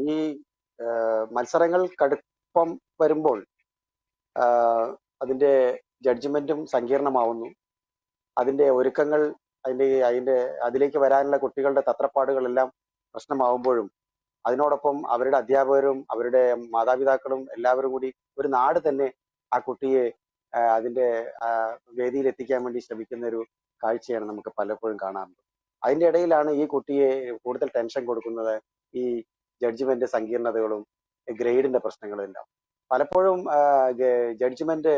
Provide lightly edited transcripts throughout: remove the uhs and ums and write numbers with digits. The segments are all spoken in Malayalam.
ഈ മത്സരങ്ങൾ കടുപ്പം വരുമ്പോൾ ആഹ് അതിന്റെ ജഡ്ജ്മെന്റും സങ്കീർണമാവുന്നു. അതിന്റെ ഒരുക്കങ്ങൾ, അതിന്റെ അതിലേക്ക് വരാനുള്ള കുട്ടികളുടെ തത്രപ്പാടുകളെല്ലാം പ്രശ്നമാവുമ്പോഴും അതിനോടൊപ്പം അവരുടെ അധ്യാപകരും അവരുടെ മാതാപിതാക്കളും എല്ലാവരും കൂടി ഒരു നാട് തന്നെ ആ കുട്ടിയെ അതിന്റെ വേദിയിൽ എത്തിക്കാൻ വേണ്ടി ശ്രമിക്കുന്ന ഒരു കാഴ്ചയാണ് നമുക്ക് പലപ്പോഴും കാണാറുള്ളത്. അതിന്റെ ഇടയിലാണ് ഈ കുട്ടിയെ കൂടുതൽ ടെൻഷൻ കൊടുക്കുന്നത് ഈ ജഡ്ജ്മെന്റ് സങ്കീർണതകളും ഗ്രേഡിന്റെ പ്രശ്നങ്ങളും എല്ലാം. പലപ്പോഴും ജഡ്ജ്മെന്റ്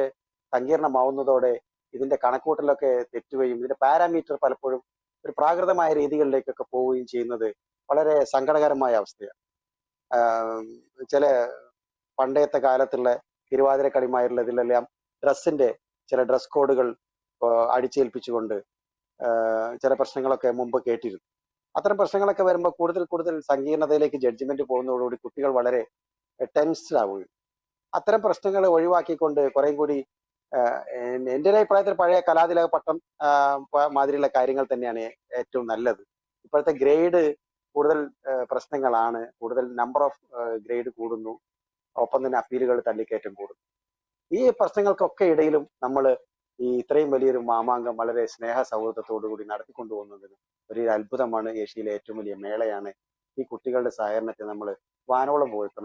സങ്കീർണമാവുന്നതോടെ ഇതിന്റെ കണക്കൂട്ടലൊക്കെ തെറ്റുകയും ഇതിന്റെ പാരാമീറ്റർ പലപ്പോഴും ഒരു പ്രാകൃതമായ രീതികളിലേക്കൊക്കെ പോവുകയും ചെയ്യുന്നത് വളരെ സങ്കടകരമായ അവസ്ഥയാണ്. ആഹ് ചില പണ്ടത്തെ കാലത്തുള്ള തിരുവാതിരക്കളിമാരുള്ള ഇതിലെല്ലാം ഡ്രസ്സിന്റെ ചില ഡ്രസ് കോഡുകൾ അടിച്ചേൽപ്പിച്ചുകൊണ്ട് ചില പ്രശ്നങ്ങളൊക്കെ മുമ്പ് കേട്ടിരുന്നു. അത്തരം പ്രശ്നങ്ങളൊക്കെ വരുമ്പോൾ കൂടുതൽ കൂടുതൽ സങ്കീർണതയിലേക്ക് ജഡ്ജ്മെന്റ് പോകുന്നതോടുകൂടി കുട്ടികൾ വളരെ ടെൻസ്ഡ് ആവുകയും അത്തരം പ്രശ്നങ്ങൾ ഒഴിവാക്കിക്കൊണ്ട് കുറെ കൂടി എൻ്റെ ഒരു അഭിപ്രായത്തിൽ പഴയ കലാതിലക പട്ടം മാതിരിയുള്ള കാര്യങ്ങൾ തന്നെയാണ് ഏറ്റവും നല്ലത്. ഇപ്പോഴത്തെ ഗ്രേഡ് കൂടുതൽ പ്രശ്നങ്ങളാണ്. കൂടുതൽ നമ്പർ ഓഫ് ഗ്രേഡ് കൂടുന്നു. ഒപ്പം തന്നെ അപ്പീലുകൾ തള്ളിക്കയറ്റം കൂടുന്നു. ഈ പ്രശ്നങ്ങൾക്കൊക്കെ ഇടയിലും നമ്മൾ ഈ ഇത്രയും വലിയൊരു മാമാങ്കം വളരെ സ്നേഹ സൗഹൃദത്തോടു കൂടി നടത്തിക്കൊണ്ടുപോകുന്നത് ഒരു അത്ഭുതമാണ്. ഏഷ്യയിലെ ഏറ്റവും വലിയ മേളയാണ്. ഈ കുട്ടികളുടെ സഹകരണത്തെ നമ്മൾ വാനോളം പോയി